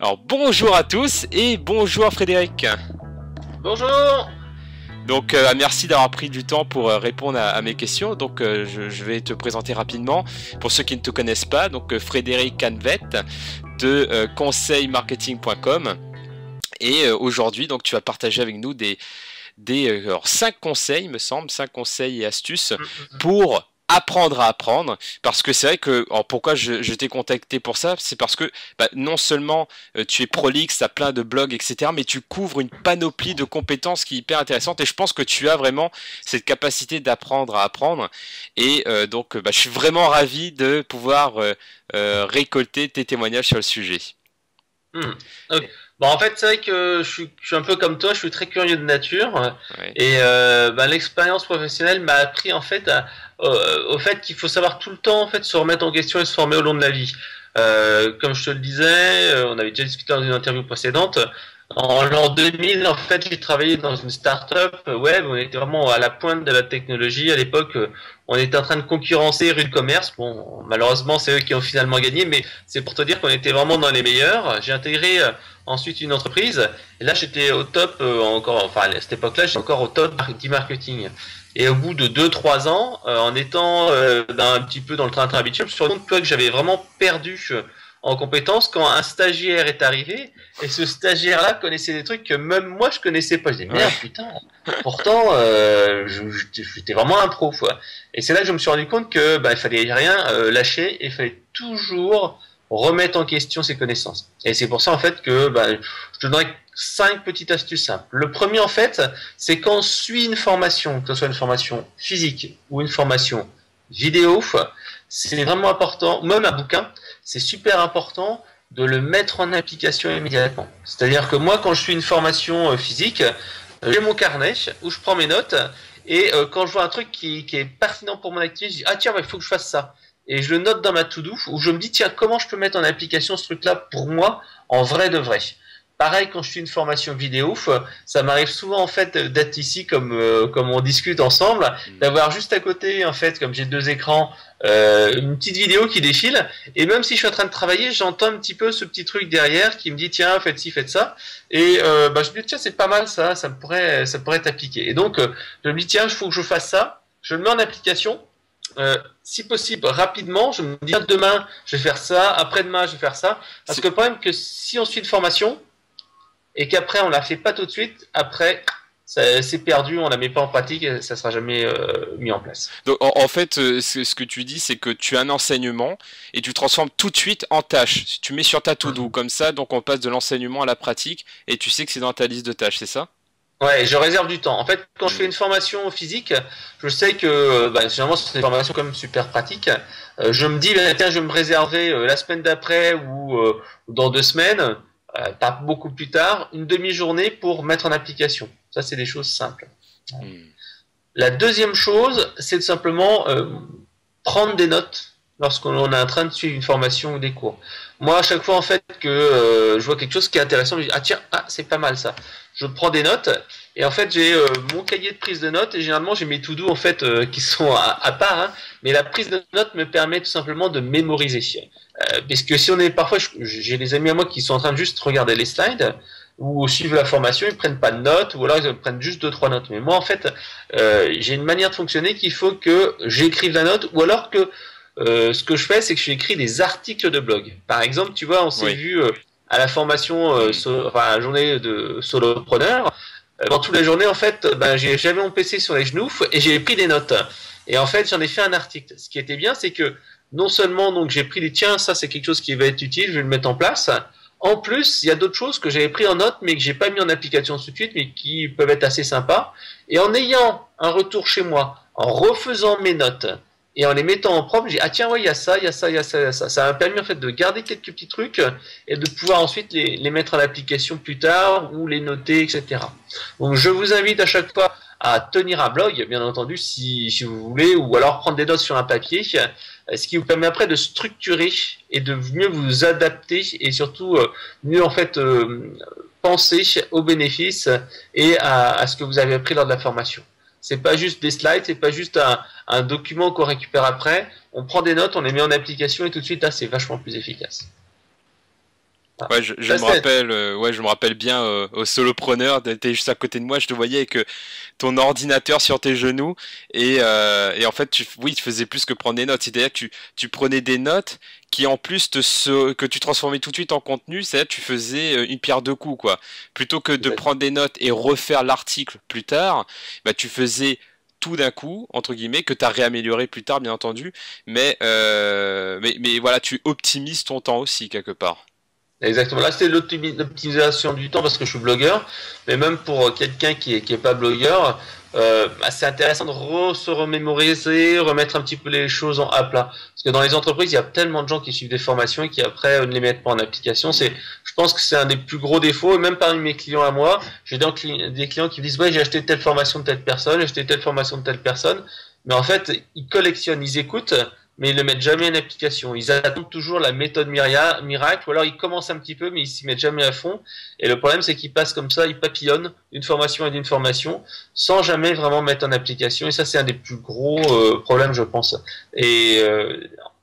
Alors bonjour à tous et bonjour Frédéric. Bonjour. Donc merci d'avoir pris du temps pour répondre à mes questions. Donc je vais te présenter rapidement pour ceux qui ne te connaissent pas. Donc Frédéric Canvet de conseilmarketing.com et aujourd'hui donc tu vas partager avec nous des 5 conseils, me semble, 5 conseils et astuces pour apprendre à apprendre, parce que c'est vrai que, alors pourquoi je t'ai contacté pour ça, c'est parce que non seulement tu es prolixe, tu as plein de blogs, etc., mais tu couvres une panoplie de compétences qui est hyper intéressante, et je pense que tu as vraiment cette capacité d'apprendre à apprendre, et donc je suis vraiment ravi de pouvoir récolter tes témoignages sur le sujet. Okay. Bon, en fait, c'est vrai que je suis un peu comme toi, je suis très curieux de nature, Ouais. et l'expérience professionnelle m'a appris en fait au fait qu'il faut savoir tout le temps en fait se remettre en question et se former au long de la vie. Comme je te le disais, on avait déjà discuté dans une interview précédente. En l'an 2000, en fait, j'ai travaillé dans une start-up web. On était vraiment à la pointe de la technologie. À l'époque, on était en train de concurrencer Rue de Commerce. Bon, malheureusement, c'est eux qui ont finalement gagné, mais c'est pour te dire qu'on était vraiment dans les meilleurs. J'ai intégré ensuite une entreprise. Et là, j'étais au top encore. Enfin, à cette époque-là, j'étais encore au top d'e-marketing. Et au bout de 2-3 ans, en étant un petit peu dans le train-train habituel, je me suis rendu compte que j'avais vraiment perdu en compétences quand un stagiaire est arrivé, et ce stagiaire-là connaissait des trucs que même moi je connaissais pas. Je disais merde, putain, pourtant j'étais vraiment un pro, quoi. Et c'est là que je me suis rendu compte que il fallait rien lâcher, et il fallait toujours remettre en question ses connaissances. Et c'est pour ça en fait que je te donnerai 5 petites astuces simples. Le premier en fait, c'est quand on suit une formation, que ce soit une formation physique ou une formation vidéo, c'est vraiment important, même un bouquin, c'est super important de le mettre en application immédiatement. C'est-à-dire que moi, quand je suis une formation physique, j'ai mon carnet où je prends mes notes, et quand je vois un truc qui est pertinent pour mon activité, je dis ah tiens, il faut que je fasse ça. Et je le note dans ma to-do, où je me dis tiens, comment je peux mettre en application ce truc-là pour moi en vrai de vrai. Pareil, quand je suis une formation vidéo, ça m'arrive souvent en fait d'être ici comme on discute ensemble, d'avoir juste à côté en fait, comme j'ai 2 écrans, une petite vidéo qui défile, et même si je suis en train de travailler, j'entends un petit peu ce petit truc derrière qui me dit tiens, faites ci, faites ça, et je me dis tiens, c'est pas mal ça, ça pourrait t'appliquer. Et donc je me dis tiens, il faut que je fasse ça, je le mets en application. Si possible rapidement, je me dis demain je vais faire ça, après-demain je vais faire ça, parce que le problème que si on suit une formation et qu'après on la fait pas tout de suite, après c'est perdu, on la met pas en pratique, et ça sera jamais mis en place. Donc en fait, ce que tu dis, c'est que tu as un enseignement et tu transformes tout de suite en tâche. Tu mets sur ta to-do comme ça, donc on passe de l'enseignement à la pratique, et tu sais que c'est dans ta liste de tâches, c'est ça? Ouais, je réserve du temps. En fait, quand je fais une formation physique, je sais que généralement c'est une formation quand même super pratique. Je me dis tiens, je vais me réserver la semaine d'après ou dans 2 semaines, pas beaucoup plus tard, une demi-journée pour mettre en application. Ça, c'est des choses simples. La deuxième chose, c'est de simplement prendre des notes lorsqu'on est en train de suivre une formation ou des cours. Moi, à chaque fois en fait que je vois quelque chose qui est intéressant, je dis ah tiens, c'est pas mal ça. Je prends des notes, et en fait j'ai mon cahier de prise de notes, et généralement j'ai mes to-do en fait qui sont à part, hein, mais la prise de notes me permet tout simplement de mémoriser. Parce que si on est parfois, j'ai des amis à moi qui sont en train de juste regarder les slides ou suivre la formation, ils prennent pas de notes, ou alors ils prennent juste 2-3 notes. Mais moi en fait, j'ai une manière de fonctionner qu'il faut que j'écrive la note, ou alors que ce que je fais, c'est que je écris des articles de blog. Par exemple, tu vois, on s'est vu à la formation, la journée de solopreneur. Dans toute la journée, en fait, j'avais mon PC sur les genoux et j'ai pris des notes. Et en fait, j'en ai fait un article. Ce qui était bien, c'est que non seulement donc j'ai pris tiens, ça c'est quelque chose qui va être utile, je vais le mettre en place. En plus, il y a d'autres choses que j'avais pris en note, mais que j'ai pas mis en application tout de suite, mais qui peuvent être assez sympas. Et en ayant un retour chez moi, en refaisant mes notes, et en les mettant en propre, j'ai dit, ah tiens, ouais, il y a ça, il y a ça, il y a ça, il y a ça. Ça m'a permis en fait de garder quelques petits trucs et de pouvoir ensuite les mettre en application plus tard ou les noter, etc. Donc je vous invite à chaque fois à tenir un blog, bien entendu, si vous voulez, ou alors prendre des notes sur un papier, ce qui vous permet après de structurer et de mieux vous adapter, et surtout mieux en fait penser aux bénéfices et à ce que vous avez appris lors de la formation. C'est pas juste des slides, c'est pas juste un document qu'on récupère après. On prend des notes, on les met en application, et tout de suite, là, c'est vachement plus efficace. Ouais, je Ça, me rappelle, ouais, je me rappelle bien au solopreneur, t'étais juste à côté de moi, je te voyais avec ton ordinateur sur tes genoux et en fait, oui, tu faisais plus que prendre des notes, c'est-à-dire que tu prenais des notes qui en plus que tu transformais tout de suite en contenu, c'est-à-dire que tu faisais une pierre deux coups, quoi. Plutôt que de prendre des notes et refaire l'article plus tard, bah tu faisais tout d'un coup, entre guillemets, que tu as réamélioré plus tard, bien entendu, mais voilà, tu optimises ton temps aussi, quelque part. Exactement. Là, c'était l'optimisation du temps parce que je suis blogueur, mais même pour quelqu'un qui est pas blogueur, bah, c'est intéressant de se remémoriser, remettre un petit peu les choses à plat. Parce que dans les entreprises, il y a tellement de gens qui suivent des formations et qui après ne les mettent pas en application. Je pense que c'est un des plus gros défauts. Et même parmi mes clients à moi, j'ai des clients qui me disent ouais, j'ai acheté telle formation de telle personne, j'ai acheté telle formation de telle personne, mais en fait, ils collectionnent, ils écoutent, mais ils le mettent jamais en application. Ils attendent toujours la méthode miracle, ou alors ils commencent un petit peu, mais ils s'y mettent jamais à fond. Et le problème, c'est qu'ils passent comme ça, ils papillonnent d'une formation à d'une formation, sans jamais vraiment mettre en application. Et ça, c'est un des plus gros problèmes, je pense. Et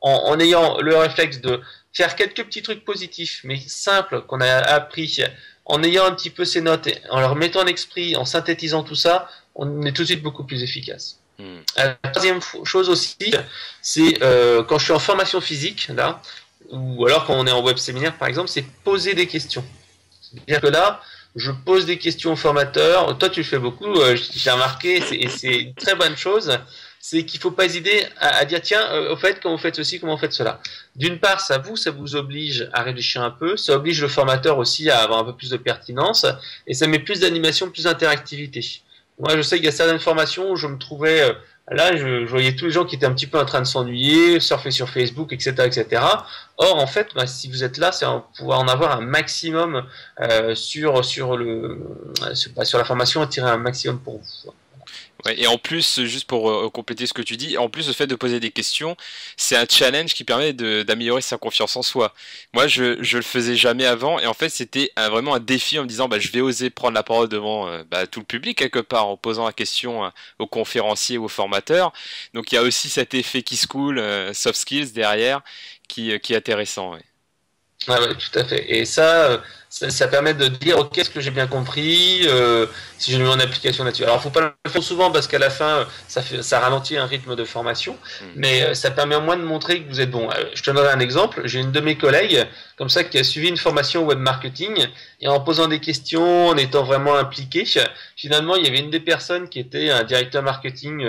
en ayant le réflexe de faire quelques petits trucs positifs, mais simples, qu'on a appris, en ayant un petit peu ces notes, et en leur mettant en esprit, en synthétisant tout ça, on est tout de suite beaucoup plus efficace. La troisième chose aussi, c'est quand je suis en formation physique, là, ou alors quand on est en web séminaire par exemple, c'est poser des questions. C'est-à-dire que là, je pose des questions aux formateurs. Toi, tu le fais beaucoup, j'ai remarqué, et c'est une très bonne chose, c'est qu'il ne faut pas hésiter à dire tiens, au fait, quand vous faites ceci, comment vous faites cela. D'une part, ça vous oblige à réfléchir un peu, ça oblige le formateur aussi à avoir un peu plus de pertinence, et ça met plus d'animation, plus d'interactivité. Moi, je sais qu'il y a certaines formations où je me trouvais, là, je voyais tous les gens qui étaient un petit peu en train de s'ennuyer, surfer sur Facebook, etc., etc. Or, en fait, bah, si vous êtes là, c'est pouvoir en avoir un maximum sur la formation, et tirer un maximum pour vous. Ouais, et en plus, juste pour compléter ce que tu dis, en plus le fait de poser des questions, c'est un challenge qui permet d'améliorer sa confiance en soi. Moi, je le faisais jamais avant, et en fait, c'était vraiment un défi en me disant, bah, je vais oser prendre la parole devant bah, tout le public quelque part, en posant la question aux conférenciers ou aux formateurs. Donc, il y a aussi cet effet qui se coule, soft skills derrière, qui est intéressant. Ouais. Ah ouais, tout à fait. Et ça permet de dire, ok, est-ce que j'ai bien compris, si je le mets en application là-dessus. Alors, faut pas le faire souvent parce qu'à la fin, ça ralentit un rythme de formation, mais ça permet au moins de montrer que vous êtes bon. Je te donnerai un exemple. J'ai une de mes collègues, comme ça, qui a suivi une formation web marketing, et en posant des questions, en étant vraiment impliqué, finalement, il y avait une des personnes qui était un directeur marketing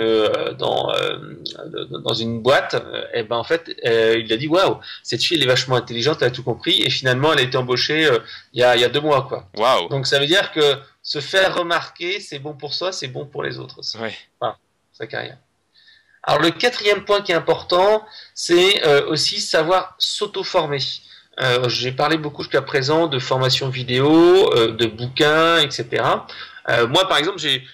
dans une boîte, et ben en fait, il a dit, waouh, cette fille, elle est vachement intelligente, elle a tout compris, et finalement, elle a été embauchée il y a 2 mois, quoi. Waouh. Donc ça veut dire que se faire remarquer, c'est bon pour soi, c'est bon pour les autres aussi. Ouais. Voilà, sa carrière. Alors le quatrième point qui est important, c'est aussi savoir s'auto-former. J'ai parlé beaucoup jusqu'à présent de formation vidéo, de bouquins, etc. Moi, par exemple, j'ai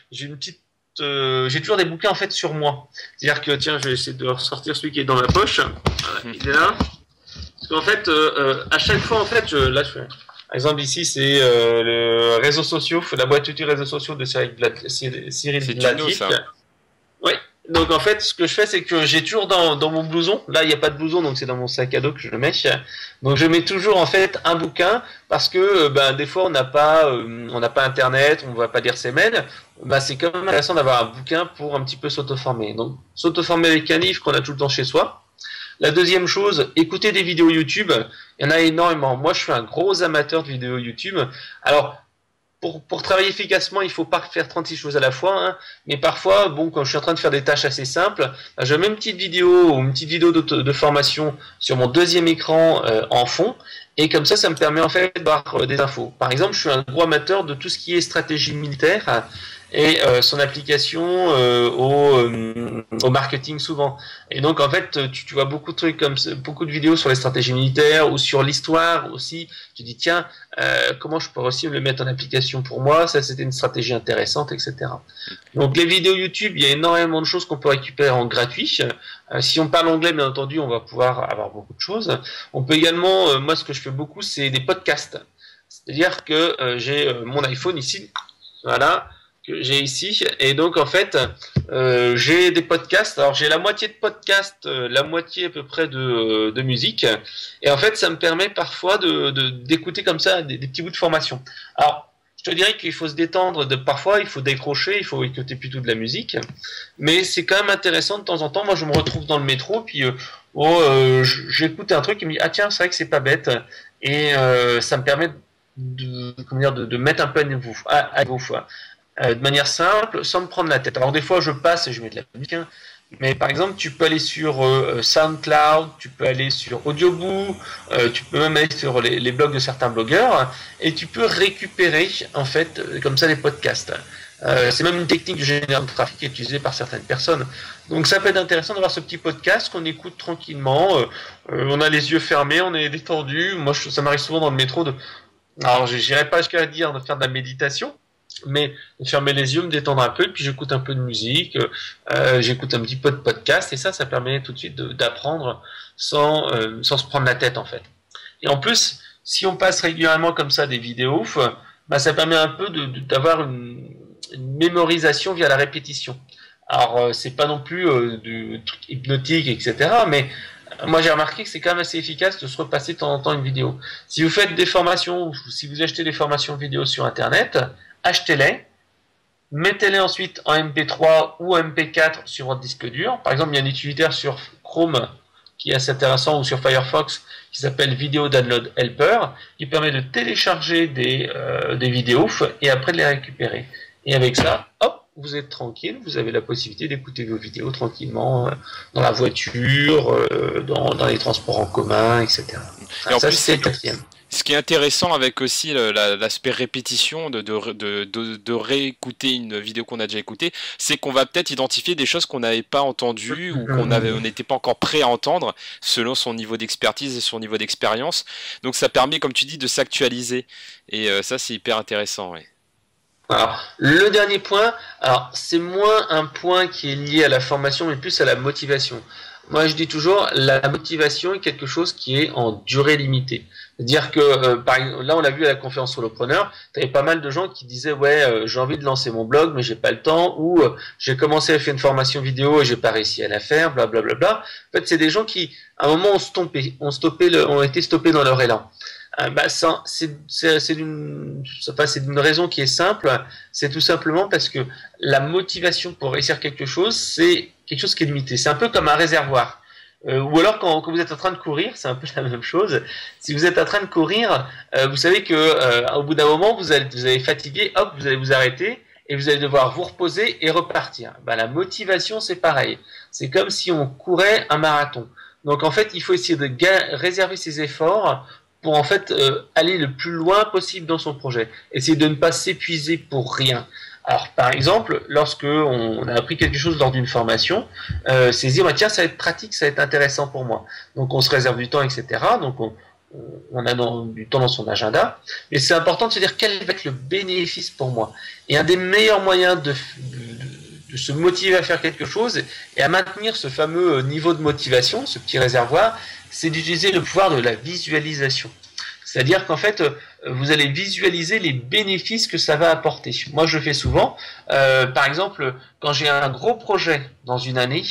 toujours des bouquins en fait sur moi. C'est-à-dire que tiens, je vais essayer de ressortir celui qui est dans ma poche. Voilà, il est là. Parce qu'en fait, à chaque fois, en fait, là, je fais. Par exemple, ici, c'est le réseau social, la boîte outils réseaux sociaux de Cyril Dlatic. Oui. Donc, en fait, ce que je fais, c'est que j'ai toujours dans mon blouson, là, il n'y a pas de blouson, donc c'est dans mon sac à dos que je le mets. Donc, je mets toujours, en fait, un bouquin, parce que, ben, des fois, on n'a pas Internet, on ne va pas lire ses mails. Ben, c'est quand même intéressant d'avoir un bouquin pour un petit peu s'auto-former. Donc, s'auto-former avec un livre qu'on a tout le temps chez soi. La deuxième chose, écouter des vidéos YouTube. Il y en a énormément. Moi, je suis un gros amateur de vidéos YouTube. Alors, pour travailler efficacement, il ne faut pas faire 36 choses à la fois. Hein. Mais parfois, bon, quand je suis en train de faire des tâches assez simples, je mets une petite vidéo ou une petite vidéo de formation sur mon deuxième écran en fond. Et comme ça me permet en fait d'avoir des infos. Par exemple, je suis un gros amateur de tout ce qui est stratégie militaire et son application au marketing souvent. Et donc en fait, tu vois beaucoup de trucs comme beaucoup de vidéos sur les stratégies militaires ou sur l'histoire aussi. Tu dis tiens, comment je pourrais aussi le mettre en application pour moi? Ça c'était une stratégie intéressante, etc. Donc les vidéos YouTube, il y a énormément de choses qu'on peut récupérer en gratuit. Si on parle anglais, bien entendu, on va pouvoir avoir beaucoup de choses. On peut également, moi ce que je fais beaucoup, c'est des podcasts. C'est-à-dire que j'ai mon iPhone ici, voilà, que j'ai ici. Et donc, en fait, j'ai des podcasts. Alors, j'ai la moitié de podcasts, la moitié à peu près de musique. Et en fait, ça me permet parfois d'écouter comme ça des petits bouts de formation. Alors, je te dirais qu'il faut se détendre. Parfois, il faut décrocher, il faut écouter plutôt de la musique. Mais c'est quand même intéressant de temps en temps. Moi, je me retrouve dans le métro, puis j'écoute un truc qui me dit ah tiens, c'est vrai que c'est pas bête. Et ça me permet de mettre un peu à niveau, de manière simple, sans me prendre la tête. Alors des fois, je passe et je mets de la musique. Hein. Mais par exemple, tu peux aller sur SoundCloud, tu peux aller sur Audioboo, tu peux même aller sur les blogs de certains blogueurs, et tu peux récupérer en fait comme ça les podcasts. C'est même une technique de génération de trafic utilisée par certaines personnes. Donc ça peut être intéressant d'avoir ce petit podcast qu'on écoute tranquillement. On a les yeux fermés, on est détendu. Moi, ça m'arrive souvent dans le métro alors j'irai pas jusqu'à dire de faire de la méditation, mais fermer les yeux, me détendre un peu, puis j'écoute un peu de musique, j'écoute un petit peu de podcast, et ça permet tout de suite d'apprendre sans se prendre la tête en fait. Et en plus, si on passe régulièrement comme ça des vidéos, bah, ça permet un peu d'avoir une mémorisation via la répétition. Alors c'est pas non plus du truc hypnotique, etc., mais moi j'ai remarqué que c'est quand même assez efficace de se repasser de temps en temps une vidéo. Si vous faites des formations, ou si vous achetez des formations vidéo sur internet, achetez-les, mettez-les ensuite en MP3 ou MP4 sur votre disque dur. Par exemple, il y a un utilitaire sur Chrome qui est assez intéressant, ou sur Firefox, qui s'appelle Video Download Helper, qui permet de télécharger des vidéos et après de les récupérer. Et avec ça, hop, vous êtes tranquille, vous avez la possibilité d'écouter vos vidéos tranquillement dans la voiture, dans les transports en commun, etc. Et en ça, plus, c'est le quatrième. Ce qui est intéressant avec aussi l'aspect répétition, de réécouter une vidéo qu'on a déjà écoutée, c'est qu'on va peut-être identifier des choses qu'on n'avait pas entendues ou on n'était pas encore prêt à entendre selon son niveau d'expertise et son niveau d'expérience. Donc ça permet, comme tu dis, de s'actualiser. Et ça, c'est hyper intéressant. Ouais. Alors, le dernier point, alors c'est moins un point qui est lié à la formation, mais plus à la motivation. Moi, je dis toujours, la motivation est quelque chose qui est en durée limitée. C'est-à-dire que, par exemple, là, on l'a vu à la conférence Solopreneur, tu avais pas mal de gens qui disaient, ouais, j'ai envie de lancer mon blog, mais j'ai pas le temps, ou j'ai commencé à faire une formation vidéo et j'ai pas réussi à la faire, blablabla. Bla, bla, bla. En fait, c'est des gens qui, à un moment, ont été stoppés dans leur élan. Bah, c'est d'une raison qui est simple, c'est tout simplement parce que la motivation pour réussir quelque chose, c'est quelque chose qui est limité. C'est un peu comme un réservoir. Ou alors quand vous êtes en train de courir, c'est un peu la même chose. Si vous êtes en train de courir, vous savez que au bout d'un moment, vous allez fatiguer, hop, vous allez vous arrêter et vous allez devoir vous reposer et repartir. Bah, la motivation, c'est pareil. C'est comme si on courait un marathon. Donc en fait, il faut essayer de réserver ses efforts pour en fait aller le plus loin possible dans son projet. Essayer de ne pas s'épuiser pour rien. Alors par exemple, lorsque on a appris quelque chose lors d'une formation, c'est dire bah, tiens, ça va être pratique, ça va être intéressant pour moi. Donc on se réserve du temps, etc. Donc on a du temps dans son agenda. Mais c'est important de se dire quel va être le bénéfice pour moi. Et un des meilleurs moyens de se motiver à faire quelque chose et à maintenir ce fameux niveau de motivation, ce petit réservoir, c'est d'utiliser le pouvoir de la visualisation. C'est-à-dire qu'en fait, vous allez visualiser les bénéfices que ça va apporter. Moi, je le fais souvent. Par exemple, quand j'ai un gros projet dans une année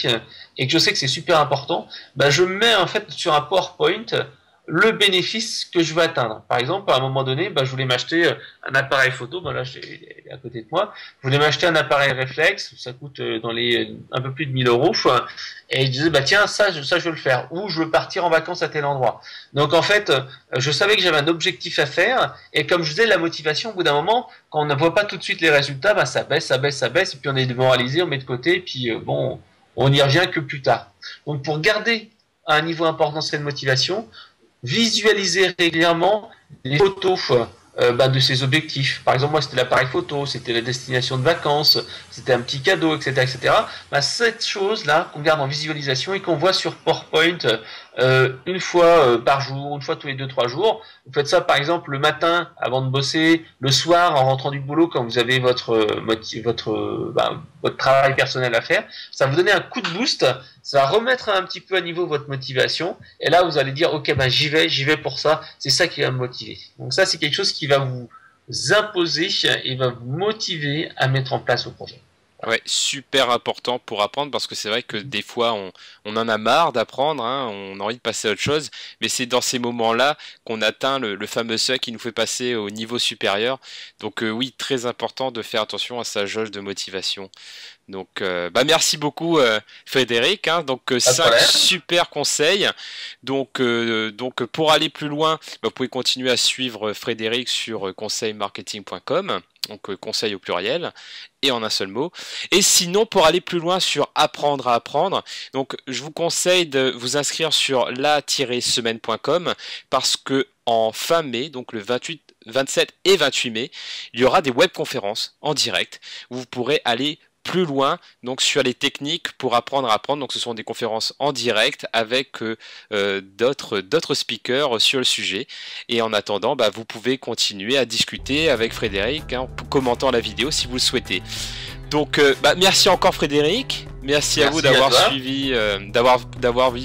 et que je sais que c'est super important, bah, je mets en fait sur un PowerPoint le bénéfice que je veux atteindre. Par exemple, à un moment donné, bah, je voulais m'acheter un appareil photo. Bah, là, j'ai à côté de moi. Je voulais m'acheter un appareil réflexe. Ça coûte dans les un peu plus de 1000 euros. Et je disais, bah tiens, ça, je veux le faire. Ou je veux partir en vacances à tel endroit. Donc en fait, je savais que j'avais un objectif à faire. Et comme je disais, la motivation, au bout d'un moment, quand on ne voit pas tout de suite les résultats, bah, ça baisse. Et puis on est démoralisé, on met de côté. Et puis bon, on n'y revient que plus tard. Donc pour garder à un niveau important cette motivation, visualiser régulièrement les photos de ses objectifs. Par exemple, moi, c'était l'appareil photo, c'était la destination de vacances, c'était un petit cadeau, etc., etc. Bah, cette chose-là qu'on garde en visualisation et qu'on voit sur PowerPoint une fois par jour, une fois tous les 2-3 jours. Vous faites ça, par exemple, le matin avant de bosser, le soir en rentrant du boulot quand vous avez votre travail personnel à faire. Ça va vous donner un coup de boost, ça va remettre un petit peu à niveau votre motivation. Et là, vous allez dire, ok, ben j'y vais pour ça. C'est ça qui va me motiver. Donc ça, c'est quelque chose qui va imposer et va vous motiver à mettre en place vos projets. Ouais, super important pour apprendre parce que c'est vrai que des fois on en a marre d'apprendre, hein, on a envie de passer à autre chose, mais c'est dans ces moments-là qu'on atteint le fameux seuil qui nous fait passer au niveau supérieur. Donc oui, très important de faire attention à sa jauge de motivation. Donc bah merci beaucoup Frédéric, hein, donc 5 super conseils. Donc pour aller plus loin, bah, vous pouvez continuer à suivre Frédéric sur conseilmarketing.com. Donc conseil au pluriel et en un seul mot. Et sinon, pour aller plus loin sur apprendre à apprendre, donc je vous conseille de vous inscrire sur la-semaine.com parce que en fin mai, donc le 28, 27 et 28 mai, il y aura des webconférences en direct où vous pourrez aller plus loin donc sur les techniques pour apprendre à apprendre. Donc ce sont des conférences en direct avec d'autres speakers sur le sujet, et en attendant bah, vous pouvez continuer à discuter avec Frédéric, hein, en commentant la vidéo si vous le souhaitez. Donc bah, merci encore Frédéric, merci à vous d'avoir suivi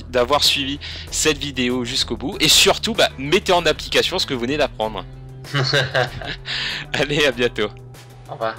d'avoir suivi cette vidéo jusqu'au bout, et surtout bah, mettez en application ce que vous venez d'apprendre. Allez, à bientôt. Au revoir.